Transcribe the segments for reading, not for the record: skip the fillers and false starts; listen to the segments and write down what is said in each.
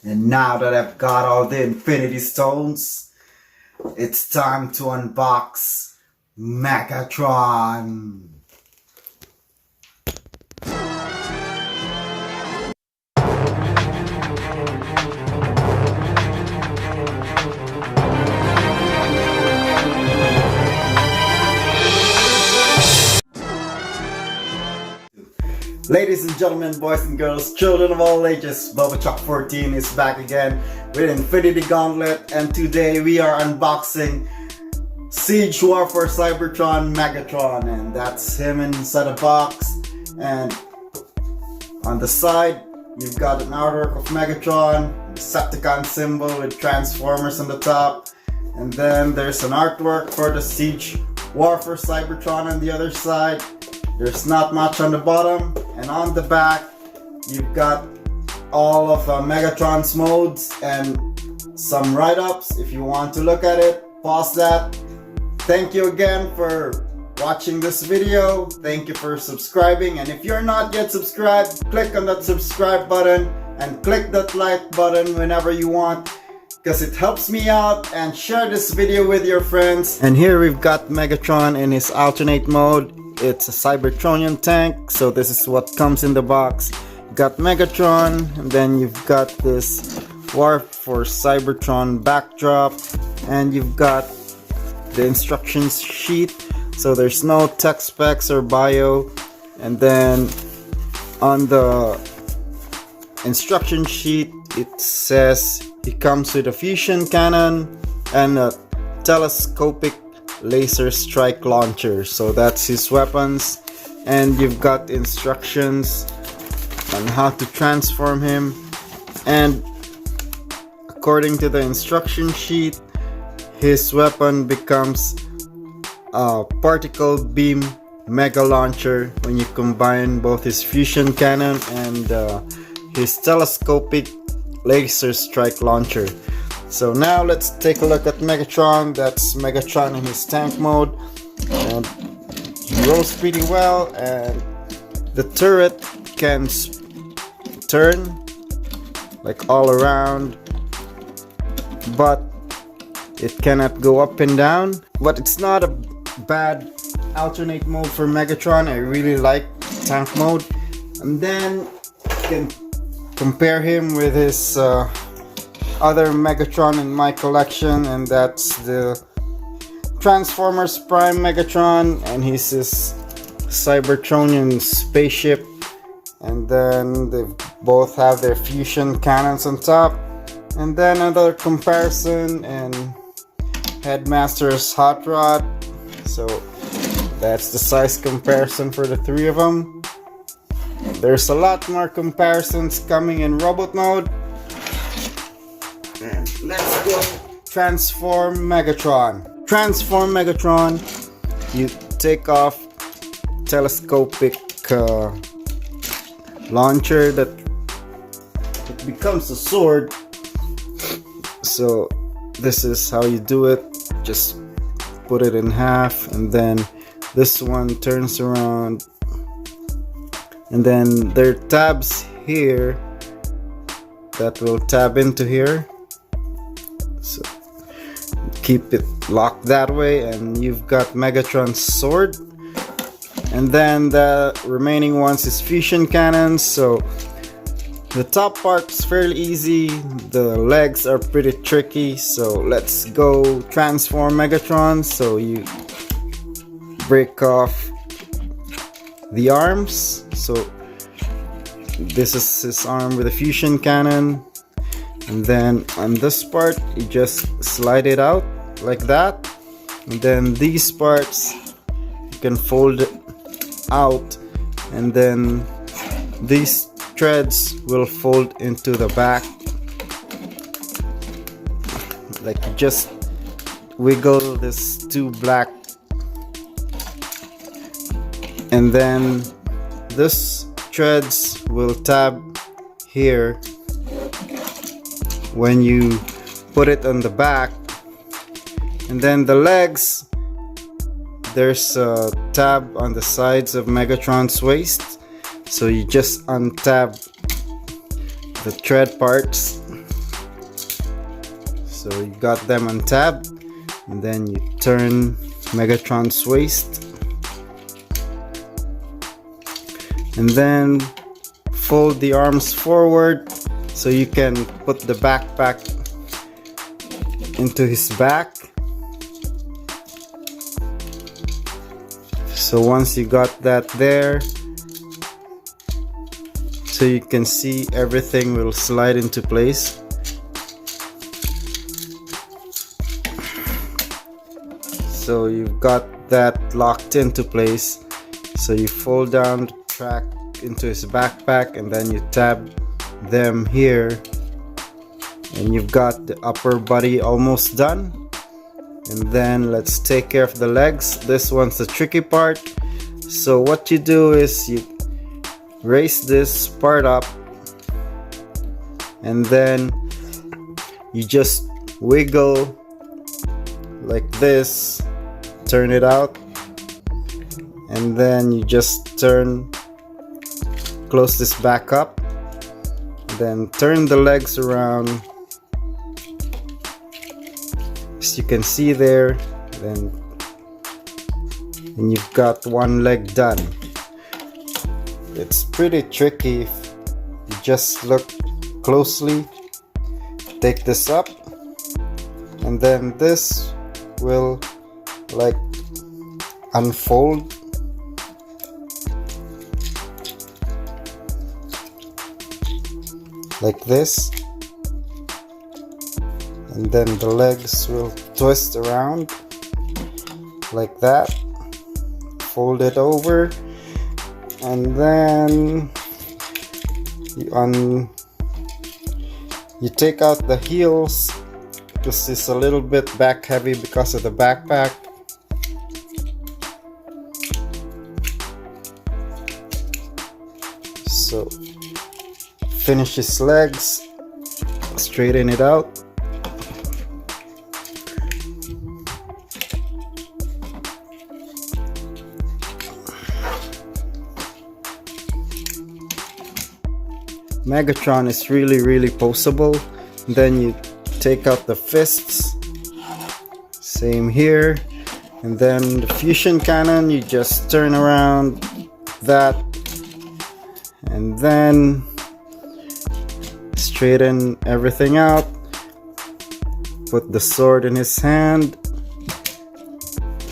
And now that I've got all the Infinity Stones, it's time to unbox Megatron. Ladies and gentlemen, boys and girls, children of all ages, BubbaChuck14 is back again with Infinity Gauntlet, and today we are unboxing Siege Warfare Cybertron Megatron, and that's him inside a box. And on the side, you've got an artwork of Megatron, Decepticon symbol with Transformers on the top, and then there's an artwork for the Siege Warfare Cybertron on the other side. There's not much on the bottom, and on the back you've got all of Megatron's modes and some write-ups. If you want to look at it, pause that. Thank you again for watching this video. Thank you for subscribing, and if you're not yet subscribed, click on that subscribe button and click that like button whenever you want, because it helps me out. And share this video with your friends. And here we've got Megatron in his alternate mode. It's a Cybertronian tank, so this is what comes in the box. You've got Megatron, and then you've got this War for Cybertron backdrop, and you've got the instructions sheet. So there's no tech specs or bio, and then on the instruction sheet it says he comes with a fusion cannon and a telescopic laser strike launcher. So that's his weapons, and you've got instructions on how to transform him. And according to the instruction sheet, his weapon becomes a particle beam mega launcher when you combine both his fusion cannon and his telescopic laser strike launcher. So now let's take a look at Megatron. That's Megatron in his tank mode, and he rolls pretty well, and the turret can turn like all around, but it cannot go up and down. But it's not a bad alternate mode for Megatron. I really like tank mode. And then you can compare him with his other Megatron in my collection, and that's the Transformers Prime Megatron, and he's his Cybertronian spaceship. And then they both have their fusion cannons on top. And then another comparison and Headmaster's Hot Rod. So that's the size comparison for the three of them. There's a lot more comparisons coming in robot mode. And let's go transform Megatron. Transform Megatron. You take off telescopic launcher that it becomes a sword. So this is how you do it. Just put it in half, and then this one turns around, and then there are tabs here that will tab into here. So keep it locked that way, and you've got Megatron's sword. And then the remaining ones is fusion cannons. So the top part's fairly easy, the legs are pretty tricky. So let's go transform Megatron. So you break off the arms. So this is his arm with a fusion cannon. And then on this part, you just slide it out like that. And then these parts, you can fold it out. And then these threads will fold into the back. Like, just wiggle this two black. And then this threads will tab here when you put it on the back. And then the legs, there's a tab on the sides of Megatron's waist, so you just untab the thread parts So you got them on tab, and then you turn Megatron's waist, and then fold the arms forward so you can put the backpack into his back. So once you got that there, so you can see everything will slide into place. So you've got that locked into place. So you fold down the track into his backpack, and then you tab them here, and you've got the upper body almost done. And then let's take care of the legs. This one's the tricky part. So what you do is you raise this part up, and then you just wiggle like this, turn it out, and then you just close this back up, then turn the legs around, as you can see there, and you've got one leg done. It's pretty tricky if you just look closely. Take this up, and then this will like unfold like this, and then the legs will twist around like that. Fold it over, and then you take out the heels, because it's a little bit back heavy because of the backpack. So finish his legs, straighten it out. Megatron is really poseable. Then you take out the fists, same here, and then the fusion cannon, you just turn around that, and then straighten everything out. Put the sword in his hand,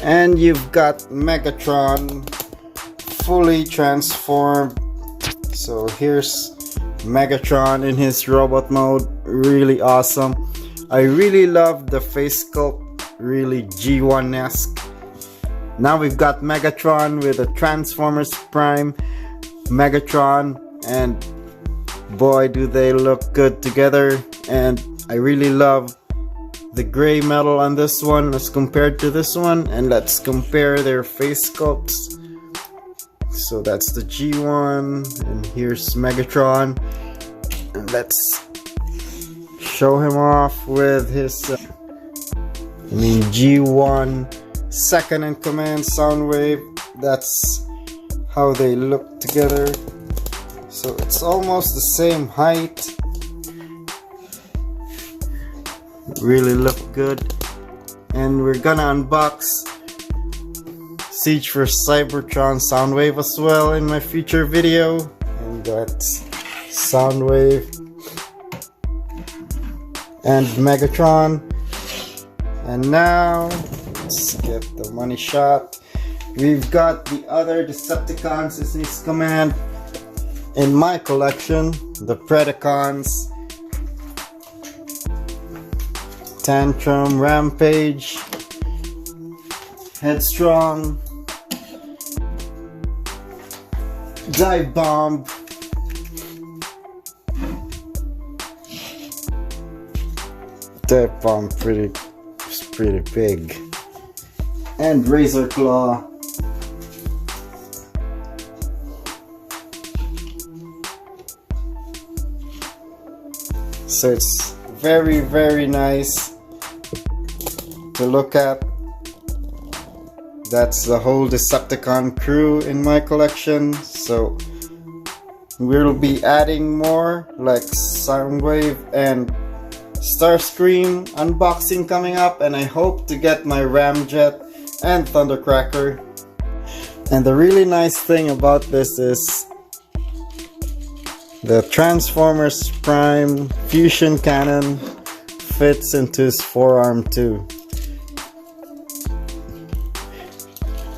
and you've got Megatron fully transformed. So here's Megatron in his robot mode. Really awesome. I really love the face sculpt, really G1-esque. Now we've got Megatron with a Transformers Prime Megatron, and boy do they look good together. And I really love the gray metal on this one as compared to this one, and let's compare their face sculpts. So that's the G1, and here's Megatron, and let's show him off with his G1 second in command Soundwave. That's how they look together. So it's almost the same height. Really look good. And we're gonna unbox Siege for Cybertron Soundwave as well in my future video. And that's Soundwave and Megatron. And now let's get the money shot. We've got the other Decepticons in his command in my collection, the Predacons, Tantrum, Rampage, Headstrong, Dive Bomb, Dive Bomb pretty big, and Razor Claw. So it's very nice to look at. That's the whole Decepticon crew in my collection. So we'll be adding more like Soundwave and Starscream unboxing coming up, and I hope to get my Ramjet and Thundercracker. And the really nice thing about this is the Transformers Prime fusion cannon fits into his forearm too.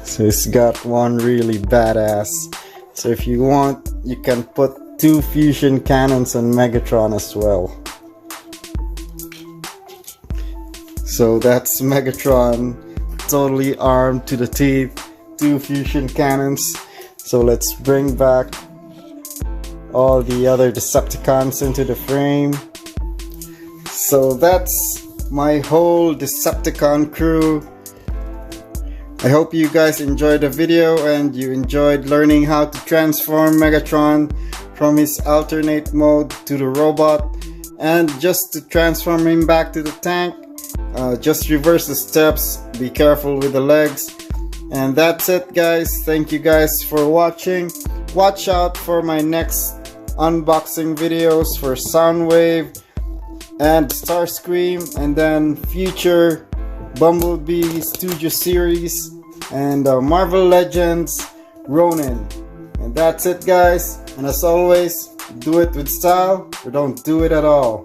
So he's got one really badass. So if you want, you can put 2 fusion cannons on Megatron as well. So that's Megatron, totally armed to the teeth, 2 fusion cannons. So let's bring back all the other Decepticons into the frame. So that's my whole Decepticon crew. I hope you guys enjoyed the video and you enjoyed learning how to transform Megatron from his alternate mode to the robot. And just to transform him back to the tank, just reverse the steps, be careful with the legs. And that's it guys, thank you guys for watching. Watch out for my next unboxing videos for Soundwave and Starscream, and then future Bumblebee Studio Series and Marvel Legends Ronin. And that's it guys, and as always, do it with style or don't do it at all.